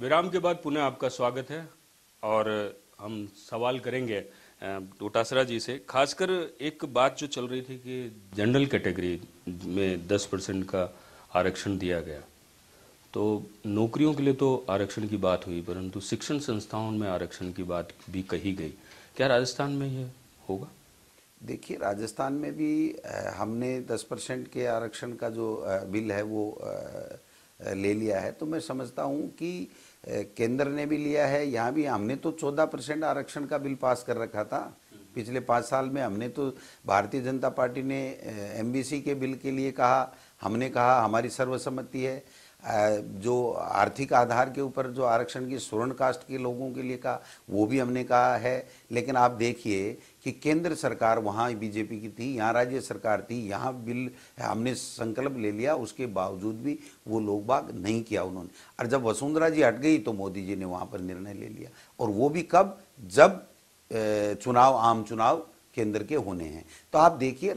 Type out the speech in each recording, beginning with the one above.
विराम के बाद पुनः आपका स्वागत है और हम सवाल करेंगे डोटासरा जी से। खासकर एक बात जो चल रही थी कि जनरल कैटेगरी में 10% का आरक्षण दिया गया, तो नौकरियों के लिए तो आरक्षण की बात हुई, परंतु शिक्षण संस्थाओं में आरक्षण की बात भी कही गई। क्या राजस्थान में ये होगा? देखिए, राजस्थान में भी हमने 10% के आरक्षण का जो बिल है वो ले लिया है। तो मैं समझता हूँ कि केंद्र ने भी लिया है, यहाँ भी हमने तो 14% आरक्षण का बिल पास कर रखा था पिछले 5 साल में। हमने तो भारतीय जनता पार्टी ने एमबीसी के बिल के लिए कहा, हमने कहा हमारी सर्वसम्मति है। जो आर्थिक आधार के ऊपर जो आरक्षण की स्वर्ण कास्ट के लोगों के लिए कहा, वो भी हमने कहा है। लेकिन आप देखिए कि केंद्र सरकार वहाँ बीजेपी की थी, यहाँ राज्य सरकार थी, यहाँ बिल हमने संकल्प ले लिया, उसके बावजूद भी वो लोग बाग नहीं किया उन्होंने। और जब वसुंधरा जी हट गई तो मोदी जी ने वहाँ पर निर्णय ले लिया, और वो भी कब? जब चुनाव, आम चुनाव केंद्र के होने हैं। तो आप देखिए,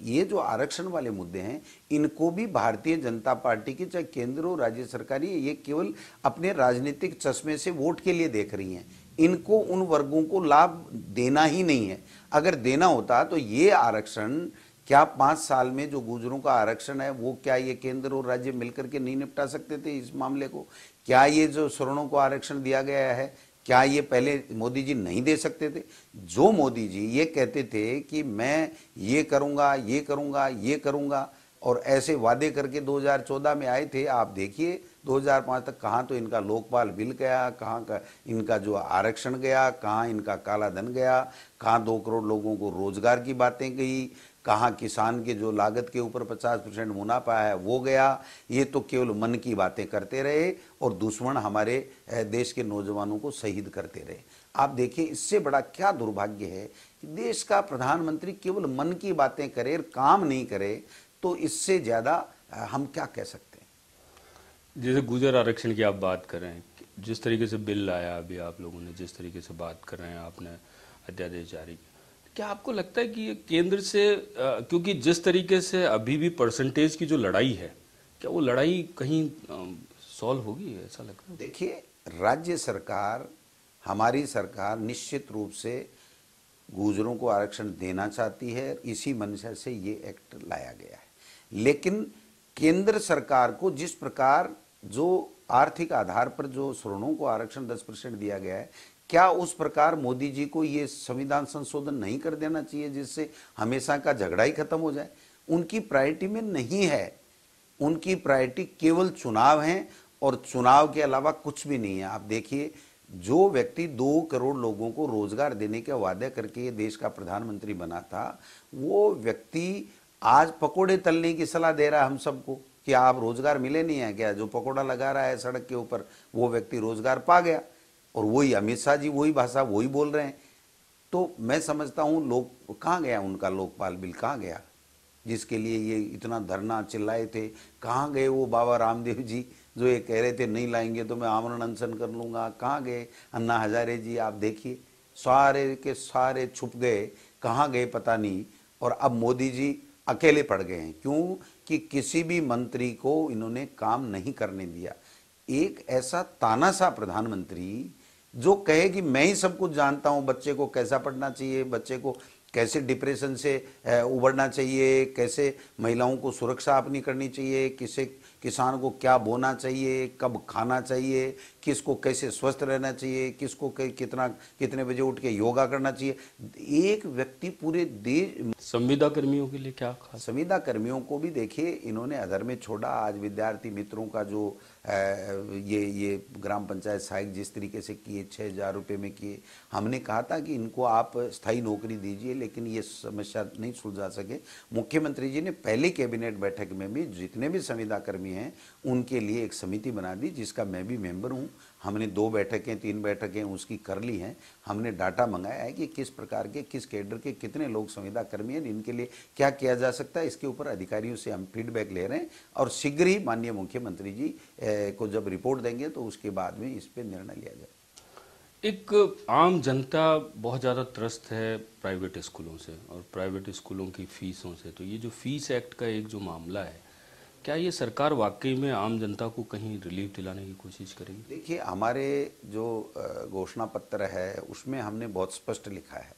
ये जो आरक्षण वाले मुद्दे हैं, इनको भी भारतीय जनता पार्टी की, चाहे केंद्र हो राज्य सरकारी, ये केवल अपने राजनीतिक चश्मे से वोट के लिए देख रही हैं। इनको उन वर्गों को लाभ देना ही नहीं है। अगर देना होता तो ये आरक्षण क्या 5 साल में जो गुर्जरों का आरक्षण है वो क्या ये केंद्र और राज्य मिलकर के नहीं निपटा सकते थे इस मामले को? क्या ये जो सवर्णों को आरक्षण दिया गया है, क्या ये पहले मोदी जी नहीं दे सकते थे? जो मोदी जी ये कहते थे कि मैं ये करूंगा, ये करूंगा, ये करूंगा, और ऐसे वादे करके 2014 में आए थे। आप देखिए 2005 तक कहाँ तो इनका लोकपाल बिल गया, कहाँ का इनका जो आरक्षण गया, कहाँ इनका काला धन गया, कहाँ 2 करोड़ लोगों को रोजगार की बातें गई, कहाँ किसान के जो लागत के ऊपर 50% मुनाफा है वो गया। ये तो केवल मन की बातें करते रहे और दुश्मन हमारे देश के नौजवानों को शहीद करते रहे। आप देखिए, इससे बड़ा क्या दुर्भाग्य है कि देश का प्रधानमंत्री केवल मन की बातें करे और काम नहीं करे। तो इससे ज़्यादा हम क्या कह सकते हैं? जैसे गुर्जर आरक्षण की आप बात कर रहे हैं, जिस तरीके से बिल लाया अभी आप लोगों ने, जिस तरीके से बात कर रहे हैं, आपने अध्यादेश जारी किया, क्या आपको लगता है कि ये केंद्र से क्योंकि जिस तरीके से अभी भी परसेंटेज की जो लड़ाई है, क्या वो लड़ाई कहीं सॉल्व होगी, ऐसा लगता है? देखिए, राज्य सरकार, हमारी सरकार निश्चित रूप से गुर्जरों को आरक्षण देना चाहती है, इसी मंशा से ये एक्ट लाया गया है। लेकिन केंद्र सरकार को जिस प्रकार जो आर्थिक आधार पर जो सवर्णों को आरक्षण 10% दिया गया है, क्या उस प्रकार मोदी जी को ये संविधान संशोधन नहीं कर देना चाहिए जिससे हमेशा का झगड़ा ही खत्म हो जाए? उनकी प्रायोरिटी में नहीं है। उनकी प्रायोरिटी केवल चुनाव है और चुनाव के अलावा कुछ भी नहीं है। आप देखिए, जो व्यक्ति 2 करोड़ लोगों को रोजगार देने के वादे करके ये देश का प्रधानमंत्री बना था, वो व्यक्ति आज पकोड़े तलने की सलाह दे रहा है हम सबको कि आप रोजगार मिले नहीं है क्या? जो पकोड़ा लगा रहा है सड़क के ऊपर वो व्यक्ति रोजगार पा गया, और वही अमित शाह जी वही भाषा वही बोल रहे हैं। तो मैं समझता हूँ लोग कहाँ गया, उनका लोकपाल बिल कहाँ गया जिसके लिए ये इतना धरना चिल्लाए थे? कहाँ गए वो बाबा रामदेव जी जो ये कह रहे थे नहीं लाएंगे तो मैं आमरण अनशन कर लूँगा? कहाँ गए अन्ना हजारे जी? आप देखिए, सारे के सारे छुप गए, कहाँ गए पता नहीं। और अब मोदी जी अकेले पड़ गए हैं। क्यों? कि किसी भी मंत्री को इन्होंने काम नहीं करने दिया। एक ऐसा तानाशाह प्रधानमंत्री जो कहे कि मैं ही सब कुछ जानता हूँ, बच्चे को कैसा पढ़ना चाहिए, बच्चे को कैसे डिप्रेशन से उबरना चाहिए, कैसे महिलाओं को सुरक्षा अपनी करनी चाहिए, किसे किसान को क्या बोना चाहिए, कब खाना चाहिए, किसको कैसे स्वस्थ रहना चाहिए, किसको कितने बजे उठ के योगा करना चाहिए। एक व्यक्ति पूरे देश। संविदा कर्मियों के लिए क्या खास? संविदा कर्मियों को भी देखिए इन्होंने अधर में छोड़ा। आज विद्यार्थी मित्रों का जो ये ग्राम पंचायत सहायक जिस तरीके से किए, 6,000 रुपये में किए, हमने कहा था कि इनको आप स्थायी नौकरी दीजिए, लेकिन ये समस्या नहीं सुलझा सके। मुख्यमंत्री जी ने पहली कैबिनेट बैठक में भी जितने भी संविदा कर्मी हैं उनके लिए एक समिति बना दी, जिसका मैं भी मेंबर हूँ। हमने 2 बैठकें 3 बैठकें उसकी कर ली हैं। हमने डाटा मंगाया है कि किस प्रकार के, किस कैडर के कितने लोग संविदा कर्मी हैं, इनके लिए क्या किया जा सकता है। इसके ऊपर अधिकारियों से हम फीडबैक ले रहे हैं और शीघ्र ही माननीय मुख्यमंत्री जी को जब रिपोर्ट देंगे तो उसके बाद में इस पर निर्णय लिया जाए। एक आम जनता बहुत ज़्यादा त्रस्त है प्राइवेट स्कूलों से और प्राइवेट स्कूलों की फ़ीसों से। तो ये जो फीस एक्ट का एक जो मामला है, क्या ये सरकार वाकई में आम जनता को कहीं रिलीफ दिलाने की कोशिश करेगी? देखिए, हमारे जो घोषणा पत्र है उसमें हमने बहुत स्पष्ट लिखा है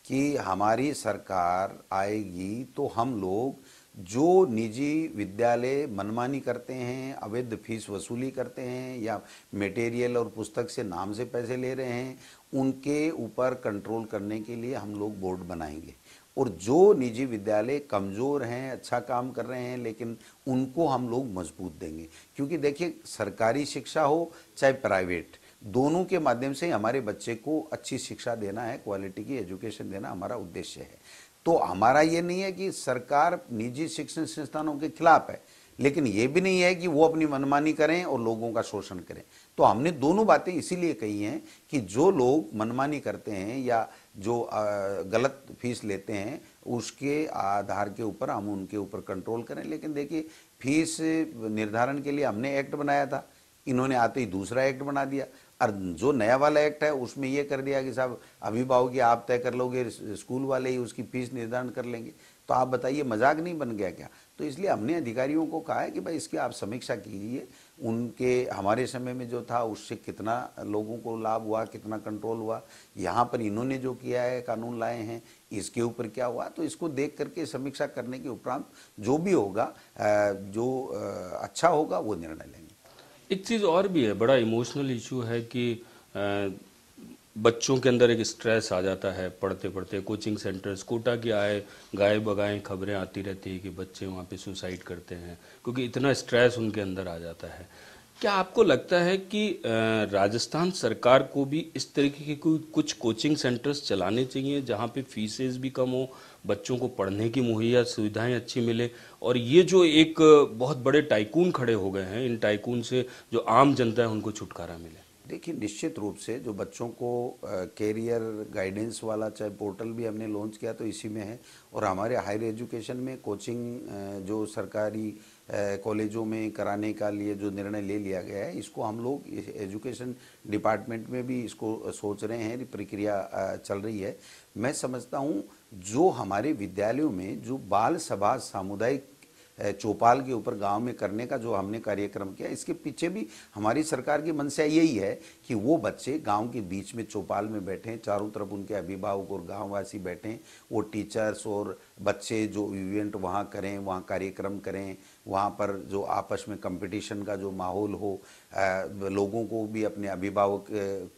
कि हमारी सरकार आएगी तो हम लोग जो निजी विद्यालय मनमानी करते हैं, अवैध फीस वसूली करते हैं या मटेरियल और पुस्तक से नाम से पैसे ले रहे हैं, उनके ऊपर कंट्रोल करने के लिए हम लोग बोर्ड बनाएंगे। और जो निजी विद्यालय कमज़ोर हैं, अच्छा काम कर रहे हैं, लेकिन उनको हम लोग मजबूत देंगे। क्योंकि देखिए, सरकारी शिक्षा हो चाहे प्राइवेट, दोनों के माध्यम से हमारे बच्चे को अच्छी शिक्षा देना है, क्वालिटी की एजुकेशन देना हमारा उद्देश्य है। तो हमारा ये नहीं है कि सरकार निजी शिक्षण संस्थानों के खिलाफ है, लेकिन ये भी नहीं है कि वो अपनी मनमानी करें और लोगों का शोषण करें। तो हमने दोनों बातें इसीलिए कही हैं कि जो लोग मनमानी करते हैं या जो गलत फीस लेते हैं, उसके आधार के ऊपर हम उनके ऊपर कंट्रोल करें। लेकिन देखिए, फीस निर्धारण के लिए हमने एक्ट बनाया था, इन्होंने आते ही दूसरा एक्ट बना दिया। और जो नया वाला एक्ट है उसमें ये कर दिया कि साहब अभिभावक आप तय कर लोगे, स्कूल वाले ही उसकी फीस निर्धारण कर लेंगे। तो आप बताइए, मजाक नहीं बन गया क्या? तो इसलिए हमने अधिकारियों को कहा है कि भाई इसकी आप समीक्षा कीजिए, उनके हमारे समय में जो था उससे कितना लोगों को लाभ हुआ, कितना कंट्रोल हुआ, यहाँ पर इन्होंने जो किया है, कानून लाए हैं, इसके ऊपर क्या हुआ। तो इसको देख करके समीक्षा करने के उपरांत जो भी होगा, जो अच्छा होगा वो निर्णय लेंगे। एक चीज़ और भी है, बड़ा इमोशनल इशू है कि बच्चों के अंदर एक स्ट्रेस आ जाता है पढ़ते पढ़ते। कोचिंग सेंटर्स कोटा की आए गाए बगाए खबरें आती रहती है कि बच्चे वहाँ पे सुसाइड करते हैं क्योंकि इतना स्ट्रेस उनके अंदर आ जाता है। क्या आपको लगता है कि राजस्थान सरकार को भी इस तरीके के कुछ कोचिंग सेंटर्स चलाने चाहिए जहाँ पे फीसेस भी कम हो, बच्चों को पढ़ने की मुहैया सुविधाएं अच्छी मिले, और ये जो एक बहुत बड़े टाइकून खड़े हो गए हैं, इन टाइकून से जो आम जनता है उनको छुटकारा मिले? देखिए, निश्चित रूप से जो बच्चों को कैरियर गाइडेंस वाला चाहे पोर्टल भी हमने लॉन्च किया तो इसी में है। और हमारे हायर एजुकेशन में कोचिंग जो सरकारी कॉलेजों में कराने का लिए जो निर्णय ले लिया गया है, इसको हम लोग एजुकेशन डिपार्टमेंट में भी इसको सोच रहे हैं, प्रक्रिया चल रही है। मैं समझता हूँ जो हमारे विद्यालयों में जो बाल सभा सामुदायिक चौपाल के ऊपर गांव में करने का जो हमने कार्यक्रम किया, इसके पीछे भी हमारी सरकार की मंशा यही है कि वो बच्चे गांव के बीच में चौपाल में बैठें, चारों तरफ उनके अभिभावक और गांववासी बैठें, वो टीचर्स और बच्चे जो इवेंट वहाँ करें, वहाँ कार्यक्रम करें, वहाँ पर जो आपस में कंपटीशन का जो माहौल हो, लोगों को भी, अपने अभिभावक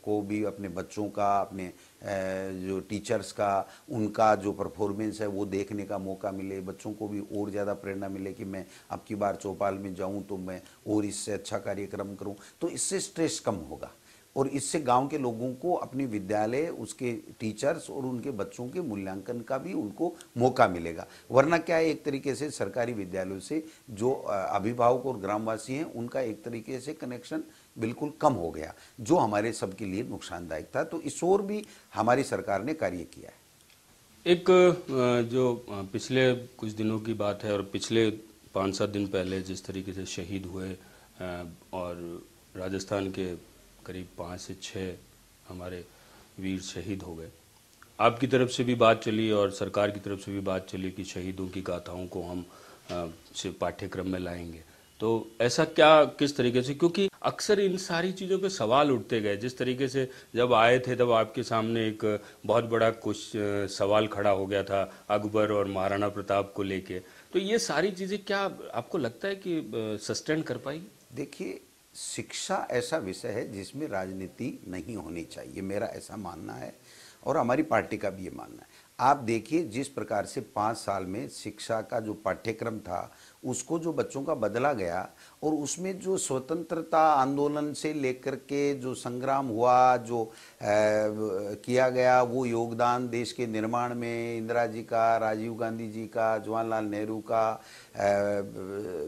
को भी अपने बच्चों का, अपने जो टीचर्स का, उनका जो परफॉर्मेंस है वो देखने का मौका मिले, बच्चों को भी और ज़्यादा प्रेरणा मिले कि मैं अब की बार चौपाल में जाऊं तो मैं और इससे अच्छा कार्यक्रम करूं। तो इससे स्ट्रेस कम होगा और इससे गांव के लोगों को अपने विद्यालय, उसके टीचर्स और उनके बच्चों के मूल्यांकन का भी उनको मौका मिलेगा। वरना क्या है, एक तरीके से सरकारी विद्यालयों से जो अभिभावक और ग्रामवासी हैं उनका एक तरीके से कनेक्शन बिल्कुल कम हो गया, जो हमारे सबके लिए नुकसानदायक था। तो इस ओर भी हमारी सरकार ने कार्य किया है। एक जो पिछले कुछ दिनों की बात है और पिछले 5-7 दिन पहले जिस तरीके से शहीद हुए, और राजस्थान के करीब 5 से 6 हमारे वीर शहीद हो गए, आपकी तरफ से भी बात चली और सरकार की तरफ से भी बात चली कि शहीदों की गाथाओं को हम सिर्फ पाठ्यक्रम में लाएंगे। तो ऐसा क्या, किस तरीके से, क्योंकि अक्सर इन सारी चीज़ों पे सवाल उठते गए। जिस तरीके से जब आए थे तब आपके सामने एक बहुत बड़ा कुछ सवाल खड़ा हो गया था अकबर और महाराणा प्रताप को लेके। तो ये सारी चीज़ें क्या आपको लगता है कि सस्टेन कर पाई? देखिए, शिक्षा ऐसा विषय है जिसमें राजनीति नहीं होनी चाहिए, मेरा ऐसा मानना है और हमारी पार्टी का भी ये मानना है। आप देखिए, जिस प्रकार से 5 साल में शिक्षा का जो पाठ्यक्रम था उसको जो बच्चों का बदला गया, और उसमें जो स्वतंत्रता आंदोलन से लेकर के जो संग्राम हुआ, जो किया गया, वो योगदान देश के निर्माण में इंदिरा जी का, राजीव गांधी जी का, जवाहरलाल नेहरू का,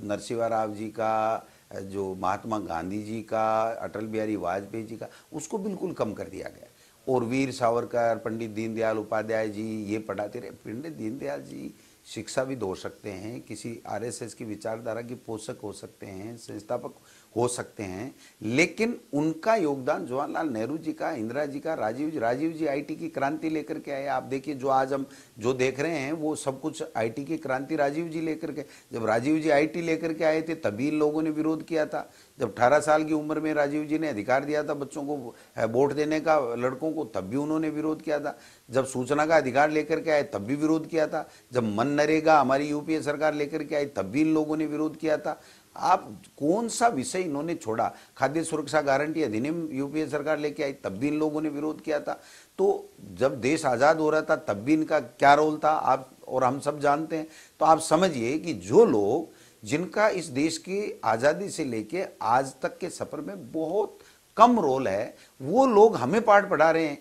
नरसिम्हा राव जी का, जो महात्मा गांधी जी का, अटल बिहारी वाजपेयी जी का, उसको बिल्कुल कम कर दिया गया। और वीर सावरकर, पंडित दीनदयाल उपाध्याय जी ये पढ़ाते रहे। पंडित दीनदयाल जी शिक्षाविद हो सकते हैं, किसी आरएसएस की विचारधारा के पोषक हो सकते हैं, संस्थापक हो सकते हैं, लेकिन उनका योगदान जवाहरलाल नेहरू जी का, इंदिरा जी का, राजीव जी आईटी की क्रांति लेकर के आए। आप देखिए जो आज हम जो देख रहे हैं वो सब कुछ आईटी की क्रांति राजीव जी लेकर के, जब राजीव जी आईटी लेकर के आए थे तभी इन लोगों ने विरोध किया था। जब 18 साल की उम्र में राजीव जी ने अधिकार दिया था बच्चों को वोट देने का, लड़कों को, तब भी उन्होंने विरोध किया था। जब सूचना का अधिकार लेकर के आए तब भी विरोध किया था। जब मनरेगा हमारी यूपीए सरकार लेकर के आई तब भी इन लोगों ने विरोध किया था। आप कौन सा विषय इन्होंने छोड़ा? खाद्य सुरक्षा गारंटी अधिनियम यूपीए सरकार लेके आई तब भी इन लोगों ने विरोध किया था। तो जब देश आज़ाद हो रहा था तब भी इनका क्या रोल था आप और हम सब जानते हैं। तो आप समझिए कि जो लोग जिनका इस देश की आज़ादी से लेके आज तक के सफर में बहुत कम रोल है, वो लोग हमें पाठ पढ़ा रहे हैं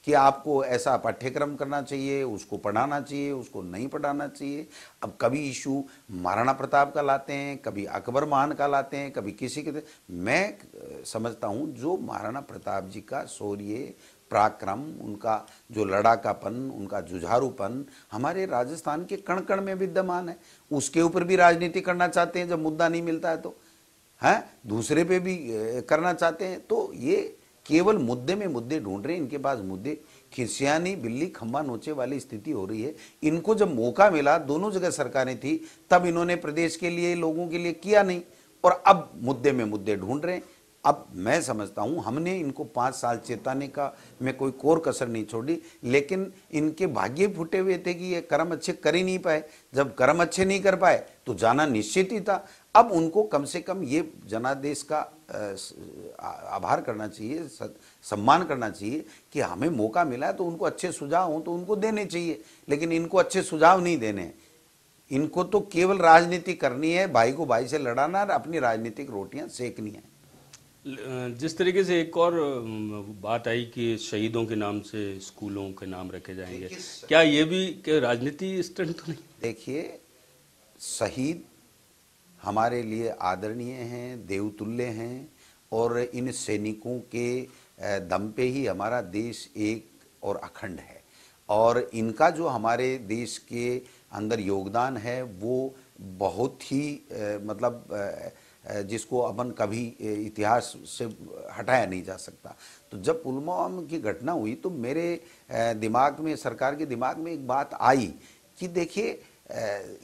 कि आपको ऐसा पाठ्यक्रम करना चाहिए, उसको पढ़ाना चाहिए, उसको नहीं पढ़ाना चाहिए। अब कभी इशू महाराणा प्रताप का लाते हैं, कभी अकबर महान का लाते हैं, कभी किसी के। मैं समझता हूं जो महाराणा प्रताप जी का शौर्य, पराक्रम, उनका जो लड़ाकापन, उनका जुझारूपन हमारे राजस्थान के कण कण में विद्यमान है। उसके ऊपर भी राजनीति करना चाहते हैं जब मुद्दा नहीं मिलता है तो, है दूसरे पे भी करना चाहते हैं। तो ये केवल मुद्दे में मुद्दे ढूंढ रहे हैं, इनके पास मुद्दे खिसियानी बिल्ली खंबा नोचे वाली स्थिति हो रही है। इनको जब मौका मिला, दोनों जगह सरकारें थी, तब इन्होंने प्रदेश के लिए, लोगों के लिए किया नहीं, और अब मुद्दे में मुद्दे ढूंढ रहे हैं। अब मैं समझता हूं हमने इनको 5 साल चेताने का में कोई कोर कसर नहीं छोड़ी, लेकिन इनके भाग्य फूटे हुए थे कि ये कर्म अच्छे कर ही नहीं पाए। जब कर्म अच्छे नहीं कर पाए तो जाना निश्चित ही था। अब उनको कम से कम ये जनादेश का आभार करना चाहिए, सम्मान करना चाहिए कि हमें मौका मिला है, तो उनको अच्छे सुझाव हों तो उनको देने चाहिए। लेकिन इनको अच्छे सुझाव नहीं देने, इनको तो केवल राजनीति करनी है, भाई को भाई से लड़ाना और अपनी राजनीतिक रोटियां सेकनी है। जिस तरीके से एक और बात आई कि शहीदों के नाम से स्कूलों के नाम रखे जाएंगे, क्या ये भी राजनीति स्टंट तो नहीं? देखिए, शहीद हमारे लिए आदरणीय हैं, देवतुल्य हैं, और इन सैनिकों के दम पे ही हमारा देश एक और अखंड है। और इनका जो हमारे देश के अंदर योगदान है वो बहुत ही मतलब जिसको अपन कभी इतिहास से हटाया नहीं जा सकता। तो जब पुलवामा की घटना हुई तो मेरे दिमाग में, सरकार के दिमाग में एक बात आई कि देखिए,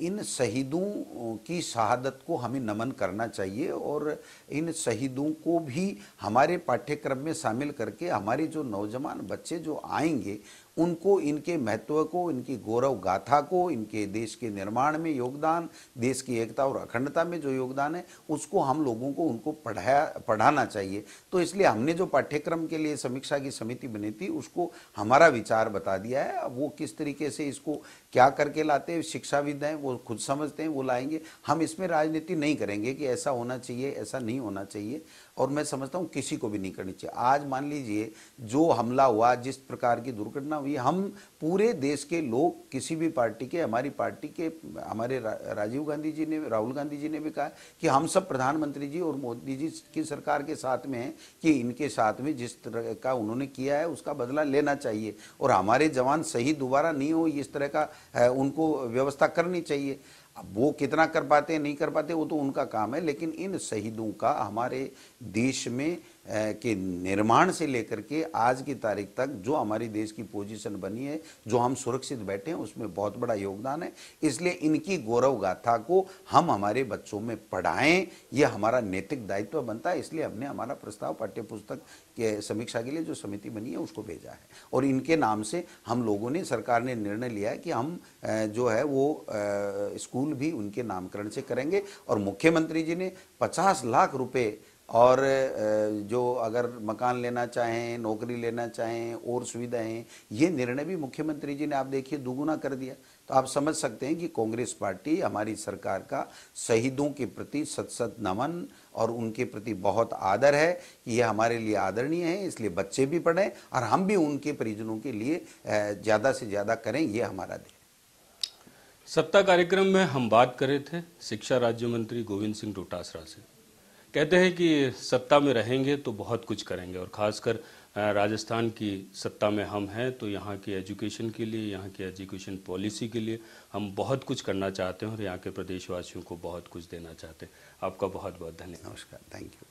इन शहीदों की शहादत को हमें नमन करना चाहिए, और इन शहीदों को भी हमारे पाठ्यक्रम में शामिल करके हमारे जो नौजवान बच्चे जो आएंगे उनको इनके महत्व को, इनकी गौरव गाथा को, इनके देश के निर्माण में योगदान, देश की एकता और अखंडता में जो योगदान है उसको हम लोगों को उनको पढ़ाना चाहिए। तो इसलिए हमने जो पाठ्यक्रम के लिए समीक्षा की समिति बनी थी उसको हमारा विचार बता दिया है। अब वो किस तरीके से इसको क्या करके लाते हैं, शिक्षाविद हैं, वो खुद समझते हैं, वो लाएंगे। हम इसमें राजनीति नहीं करेंगे कि ऐसा होना चाहिए, ऐसा नहीं होना चाहिए, और मैं समझता हूँ किसी को भी नहीं करनी चाहिए। आज मान लीजिए जो हमला हुआ, जिस प्रकार की दुर्घटना हुई, हम पूरे देश के लोग, किसी भी पार्टी के, हमारी पार्टी के, हमारे राजीव गांधी जी ने, राहुल गांधी जी ने भी कहा कि हम सब प्रधानमंत्री जी और मोदी जी की सरकार के साथ में हैं कि इनके साथ में जिस तरह का उन्होंने किया है उसका बदला लेना चाहिए, और हमारे जवान शहीद दोबारा नहीं हो इस तरह का उनको व्यवस्था करनी चाहिए। अब वो कितना कर पाते हैं, नहीं कर पाते, वो तो उनका काम है, लेकिन इन शहीदों का हमारे देश में के निर्माण से लेकर के आज की तारीख तक जो हमारी देश की पोजीशन बनी है, जो हम सुरक्षित बैठे हैं, उसमें बहुत बड़ा योगदान है। इसलिए इनकी गौरव गाथा को हम हमारे बच्चों में पढ़ाएं, ये हमारा नैतिक दायित्व बनता है। इसलिए हमने हमारा प्रस्ताव पाठ्य पुस्तक के समीक्षा के लिए जो समिति बनी है उसको भेजा है, और इनके नाम से हम लोगों ने, सरकार ने निर्णय लिया है कि हम जो है वो स्कूल भी उनके नामकरण से करेंगे। और मुख्यमंत्री जी ने 50 लाख रुपए, और जो अगर मकान लेना चाहें, नौकरी लेना चाहें, और सुविधाएं, ये निर्णय भी मुख्यमंत्री जी ने, आप देखिए, दुगुना कर दिया। तो आप समझ सकते हैं कि कांग्रेस पार्टी, हमारी सरकार का शहीदों के प्रति सत सत नमन और उनके प्रति बहुत आदर है, ये हमारे लिए आदरणीय है। इसलिए बच्चे भी पढ़ें और हम भी उनके परिजनों के लिए ज़्यादा से ज़्यादा करें, ये हमारा ध्येय। सत्ता कार्यक्रम में हम बात कर रहे थे शिक्षा राज्य मंत्री गोविंद सिंह डोटासरा से। कहते हैं कि सत्ता में रहेंगे तो बहुत कुछ करेंगे, और ख़ासकर राजस्थान की सत्ता में हम हैं तो यहाँ की एजुकेशन के लिए, यहाँ की एजुकेशन पॉलिसी के लिए हम बहुत कुछ करना चाहते हैं, और यहाँ के प्रदेशवासियों को बहुत कुछ देना चाहते हैं। आपका बहुत बहुत धन्यवाद। नमस्कार, थैंक यू।